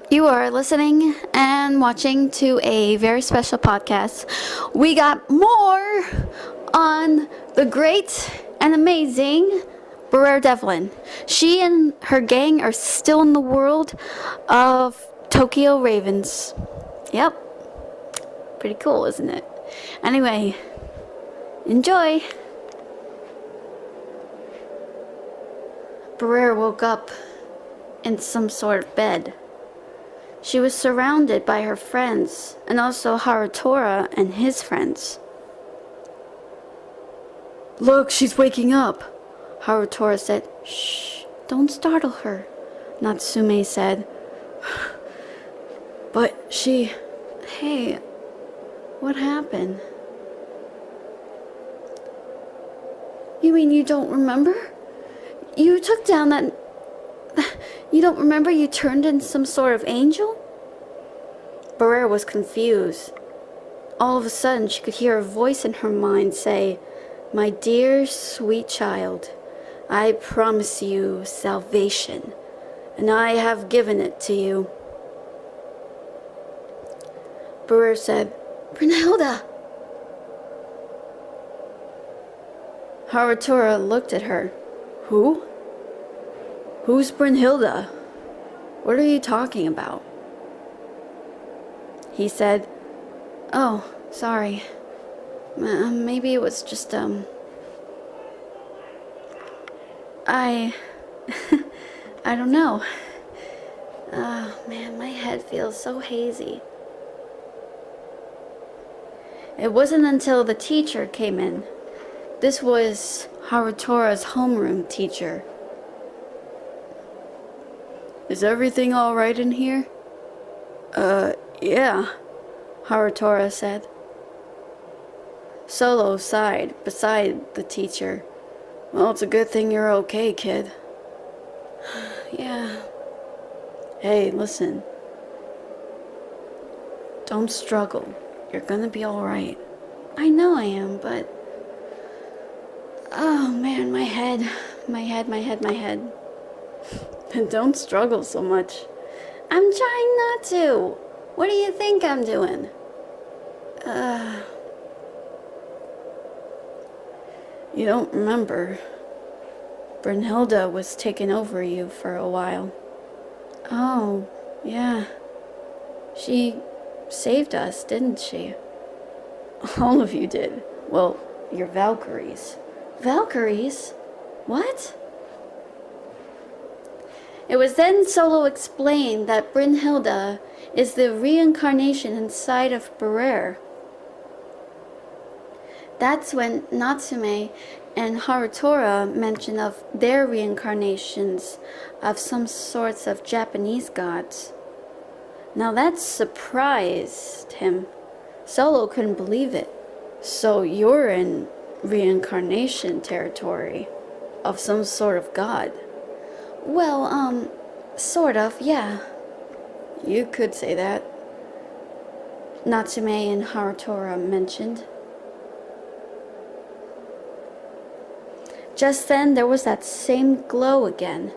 You are listening and watching to a very special podcast. We got more on the great and amazing Briar Devlin. She and her gang are still in the world of Tokyo Ravens. Yep. Pretty cool, isn't it? Anyway, enjoy. Briar woke up in some sort of bed. She was surrounded by her friends, and also Harutora and his friends. "Look, she's waking up," Harutora said. "Shh, don't startle her," Natsume said. "But she..." "Hey, what happened?" "You mean you don't remember? You took down that... You don't remember you turned in some sort of angel?" Briar was confused. All of a sudden, she could hear a voice in her mind say, "My dear, sweet child, I promise you salvation, and I have given it to you." Briar said, "Brunhilde!" Harutora looked at her. "Who? Who's Brunhilde? What are you talking about?" He said, "Oh, sorry. Maybe it was just, I don't know. Oh, man, my head feels so hazy." It wasn't until the teacher came in. This was Harutora's homeroom teacher. "Is everything all right in here?" Yeah," Harutora said. Solo sighed beside the teacher. "Well, it's a good thing you're okay, kid." "Yeah." "Hey, listen. Don't struggle. You're gonna be alright." "I know I am, but... Oh man, my head. And don't struggle so much." "I'm trying not to. What do you think I'm doing?" You don't remember. Brunhilde was taking over you for a while." "Oh, yeah. She saved us, didn't she?" "All of you did. Well, you're Valkyries." "Valkyries? What?" It was then Solo explained that Brunhilde is the reincarnation inside of Briar. That's when Natsume and Harutora mentioned of their reincarnations of some sorts of Japanese gods. Now that surprised him. Solo couldn't believe it. "So you're in reincarnation territory of some sort of god?" "Well, sort of, yeah." "You could say that," Natsume and Harutora mentioned. Just then, there was that same glow again.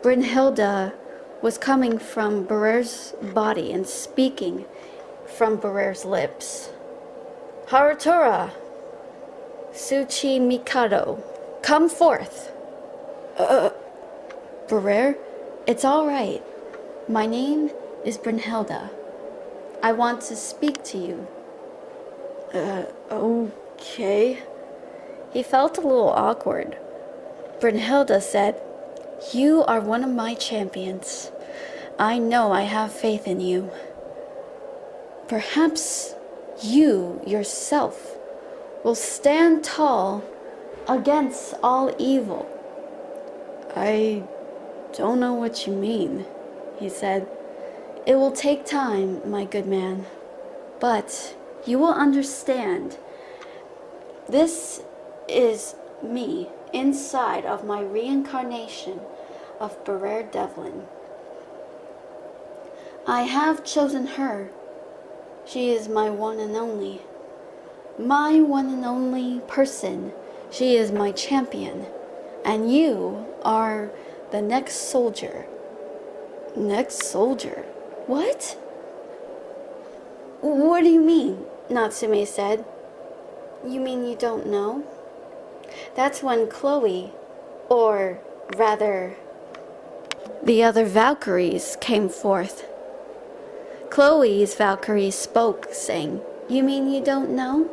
Brunhilde was coming from Briar's body and speaking from Briar's lips. "Harutora, Tsuchi Mikado, come forth." "Briar, it's all right. My name is Brunhilde. I want to speak to you." Okay." He felt a little awkward. Brunhilde said, "You are one of my champions. I know I have faith in you. Perhaps you yourself will stand tall against all evil." "I don't know what you mean," he said. "It will take time, my good man, but you will understand. This is me inside of my reincarnation of Briar Devlin. I have chosen her. She is my one and only. My one and only person. She is my champion. And you are the next soldier." "Next soldier?" What? What do you mean? Natsume said. You mean you don't know? That's when Chloe, or rather, the other Valkyries came forth. Chloe's Valkyrie spoke, saying, You mean you don't know?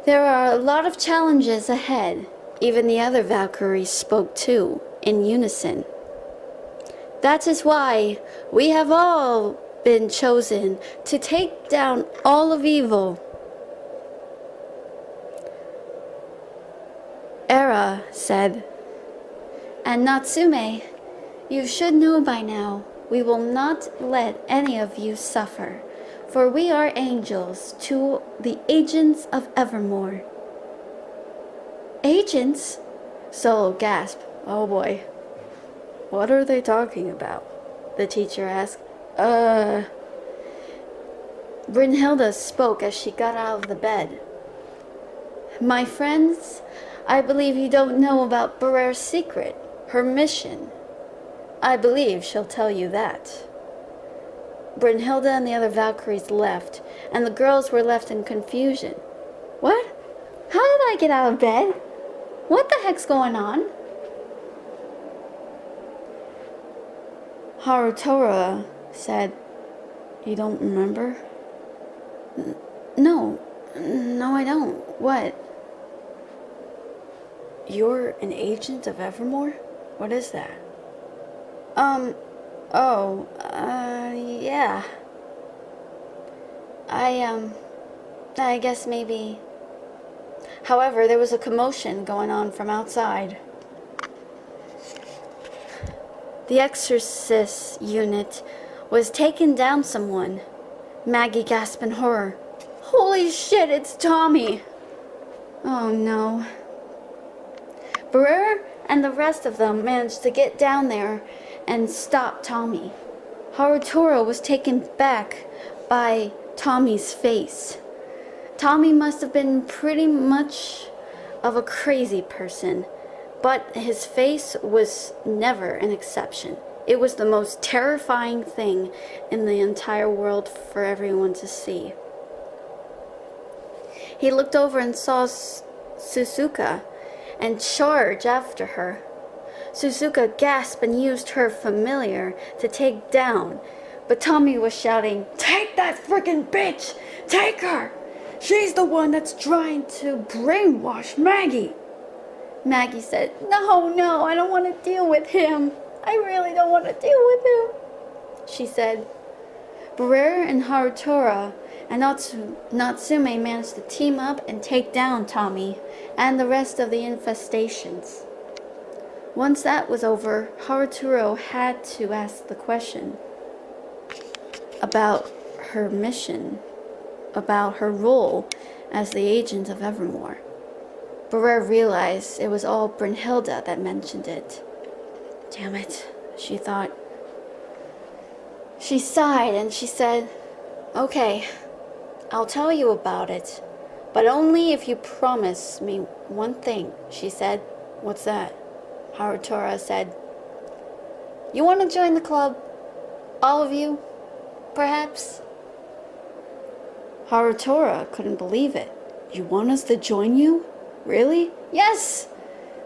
There are a lot of challenges ahead. Even the other Valkyries spoke too, in unison. That is why we have all been chosen to take down all of evil. Era said, And Natsume, you should know by now, we will not let any of you suffer, for we are angels to the agents of Evermore. Agents? Solo gasped. Oh boy. What are they talking about? The teacher asked. Brynhilda spoke as she got out of the bed. My friends, I believe you don't know about Briar's secret, her mission. I believe she'll tell you that. Brynhilda and the other Valkyries left, and the girls were left in confusion. What? How did I get out of bed? What the heck's going on? Harutora said, You don't remember? No, I don't. What? You're an agent of Evermore? What is that? Yeah. I guess maybe. However, there was a commotion going on from outside. The exorcist unit was taking down someone. Maggie gasped in horror. Holy shit, it's Tommy! Oh no. Briar and the rest of them managed to get down there and stop Tommy. Harutora was taken back by Tommy's face. Tommy must have been pretty much of a crazy person, but his face was never an exception. It was the most terrifying thing in the entire world for everyone to see. He looked over and saw Suzuka and charged after her. Suzuka gasped and used her familiar to take down, but Tommy was shouting, Take that frickin' bitch! Take her! She's the one that's trying to brainwash Maggie! Maggie said, No, I don't want to deal with him. I really don't want to deal with him, she said. Briar and Harutora and Natsume managed to team up and take down Tommy and the rest of the infestations. Once that was over, Harutora had to ask the question about her mission, about her role as the agent of Evermore. Briar realized it was all Brynhilda that mentioned it. Damn it, she thought. She sighed and she said, Okay, I'll tell you about it, but only if you promise me one thing, she said. What's that? Harutora said. You want to join the club? All of you? Perhaps? Harutora couldn't believe it. You want us to join you? Really? Yes!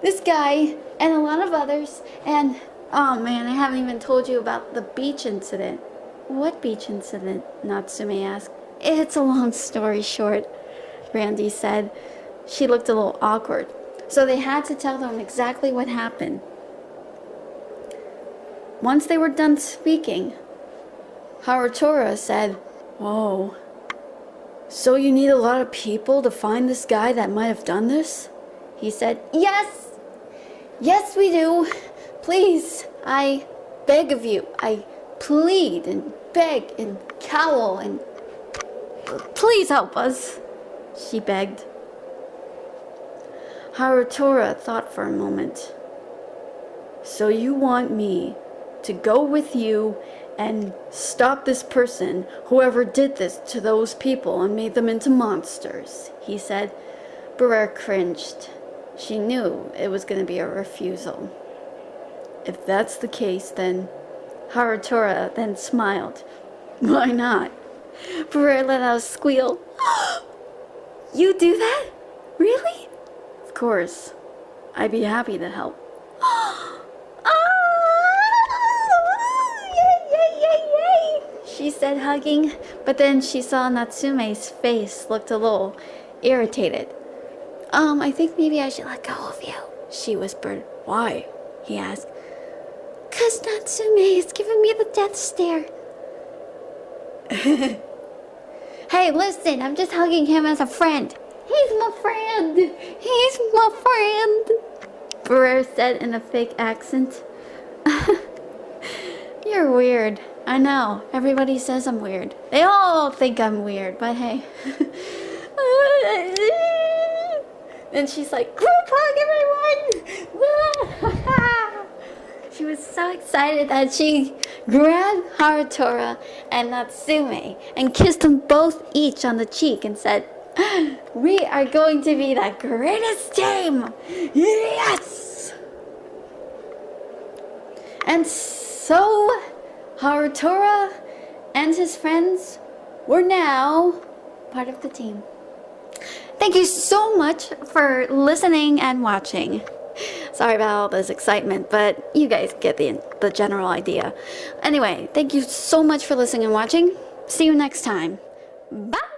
This guy and a lot of others, and oh man, I haven't even told you about the beach incident. What beach incident? Natsume asked. It's a long story short, Randy said. She looked a little awkward, so they had to tell them exactly what happened. Once they were done speaking, Harutora said, Whoa, so you need a lot of people to find this guy that might have done this? He said, Yes, we do. Please, I beg of you. I plead and beg and cowl and please help us, she begged. Harutora thought for a moment. So you want me to go with you and stop this person, whoever did this to those people and made them into monsters, he said. Briar cringed. She knew it was going to be a refusal. If that's the case, then Harutora then smiled. Why not? Briar let out a squeal. You do that? Really? Of course. I'd be happy to help. Yay, yay, yay, yay! She said, hugging, but then she saw Natsume's face looked a little irritated. I think maybe I should let go of you, she whispered. Why? He asked. 'Cause Natsume is giving me the death stare. Hey, listen, I'm just hugging him as a friend. He's my friend. He's my friend, Briar said in a fake accent. You're weird. I know. Everybody says I'm weird. They all think I'm weird, but hey. And she's like, group hug, everyone! She was so excited that she grabbed Harutora and Natsume and kissed them both each on the cheek and said, we are going to be the greatest team! Yes! And so, Harutora and his friends were now part of the team. Thank you so much for listening and watching. Sorry about all this excitement, but you guys get the general idea. Anyway, thank you so much for listening and watching. See you next time. Bye!